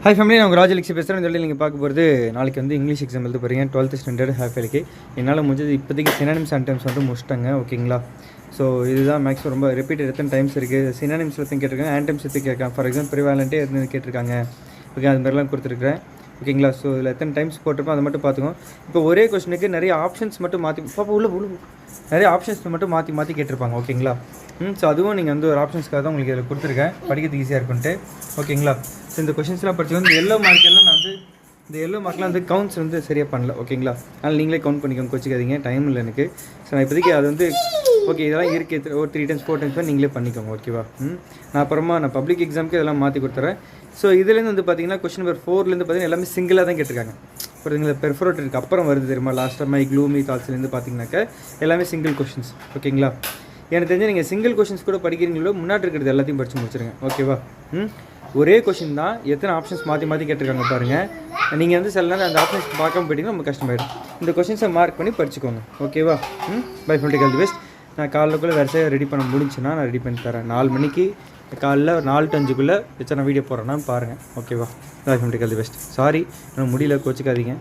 Hi family, நான் உங்கள் ராஜலட்சுமி பேசுகிறேன். இந்த நீங்கள் பார்க்க போகிறது நாளைக்கு வந்து இங்கிலீஷ் எக்ஸாம் எழுத போகிறீங்க 12th ஸ்டாண்டர்ட் ஹாஃப் இயர்க்கு. என்னால் முடிஞ்சது இப்போதைக்கு சினானிம்ஸ் அண்ட் டைம்ஸ் வந்து முடிச்சிட்டாங்க. ஓகேங்களா? ஸோ இதுதான் மேக்ஸிமம் ரொம்ப ரிப்பீட்டட் எத்தனை டைம்ஸ் இருக்குது. சினானிம்ஸ் எத்தனை கேட்டிருக்காங்க, ஆன்டைம்ஸ் எத்தனை கேட்குறாங்க. ஃபார் எக்ஸாம்பிள் ப்ரிவாலண்ட்டே எத்தனை கேட்டிருக்காங்க. ஓகே, அது மாதிரிலாம் கொடுத்துருக்குறேன். ஓகேங்களா? ஸோ இதில் எத்தனை டைம்ஸ் போட்டிருப்போம் அதை மட்டும் பார்த்துக்கோங்க. இப்போ ஒரே கொஸ்டினுக்கு நிறைய ஆப்ஷன்ஸ் மட்டும் மாற்றி உள்ள நிறைய ஆப்ஷன்ஸ் மட்டும் மாற்றி கேட்டிருப்பாங்க. ஓகேங்களா? ஸோ அதுவும் நீங்கள் வந்து ஒரு ஆப்ஷன்ஸ்க்காக தான் உங்களுக்கு இதில் கொடுத்துருக்கேன், படிக்கிறதுக்கு ஈஸியாக இருக்குன்ட்டு. ஓகேங்களா? ஸோ இந்த கொஷின்ஸ்லாம் படிச்சு வந்து எல்லோ மார்க்கெல்லாம் நான் வந்து இந்த எல்லோ மார்க்லாம் வந்து கவுண்ட்ஸ் வந்து சரியாக பண்ணல. ஓகேங்களா? அதனால் நீங்களே கவுண்ட் பண்ணிக்கோங்க, கோச்சிக்காதீங்க, டைம் இல்லை எனக்கு. ஸோ நான் இப்போதைக்கு அது வந்து ஓகே இதெல்லாம் இருக்குது, ஒரு 3 times 4 times நீங்களே பண்ணிக்கோங்க. ஓகேவா? நான் அப்புறமா நான் பப்ளிக் எக்ஸாமுக்கு இதெல்லாம் மாற்றி கொடுத்துறேன். ஸோ இதுலேருந்து வந்து பார்த்தீங்கன்னா கொஸ்டின் நம்பர் 4லேருந்து பார்த்தீங்கன்னா எல்லாமே சிங்கிளாக தான் கேட்டிருக்காங்க. புரியுதுங்களா? பெர்ஃபோரேட்டருக்கு அப்புறம் வருது தெரியுமா, லாஸ்ட்டாக மை க்ளூமி தாட்ஸ்லேருந்து பார்த்தீங்கன்னாக்கா எல்லாமே சிங்கிள் கொஷின்ஸ். ஓகேங்களா? எனக்கு தெரிஞ்சு நீங்கள் சிங்கிள் கொஷின்ஸ் கூட படிக்கிறீங்களோ முன்னாடி இருக்கிறது எல்லாத்தையும் படித்து முடிச்சிருங்க. ஓகேவா? ஒரே கொஷின் தான், எத்தனை ஆப்ஷன்ஸ் மாற்றி கேட்டிருக்காங்க பாருங்கள். நீங்கள் வந்து சில நேரம் அந்த ஆப்ஷன்ஸ் பார்க்காம போயிட்டீங்கன்னா ரொம்ப கஷ்டமாயிடும். இந்த கொஷின்ஸை மார்க் பண்ணி படிச்சுக்கோங்க. ஓகேவா? By friend, all the best. நான் காலைக்குள்ளே வரிசையாக ரெடி பண்ண முடிஞ்சுன்னா நான் ரெடி பண்ணி தரேன். 4 மணிக்கு காலைல 4 to 5க்குள்ளே வச்சு நான் வீடியோ போடுறேன்னா பாருங்கள். ஓகேவா? By friend, all the best. Sorry, இன்னும் முடியல, கோச்சிக்காதீங்க.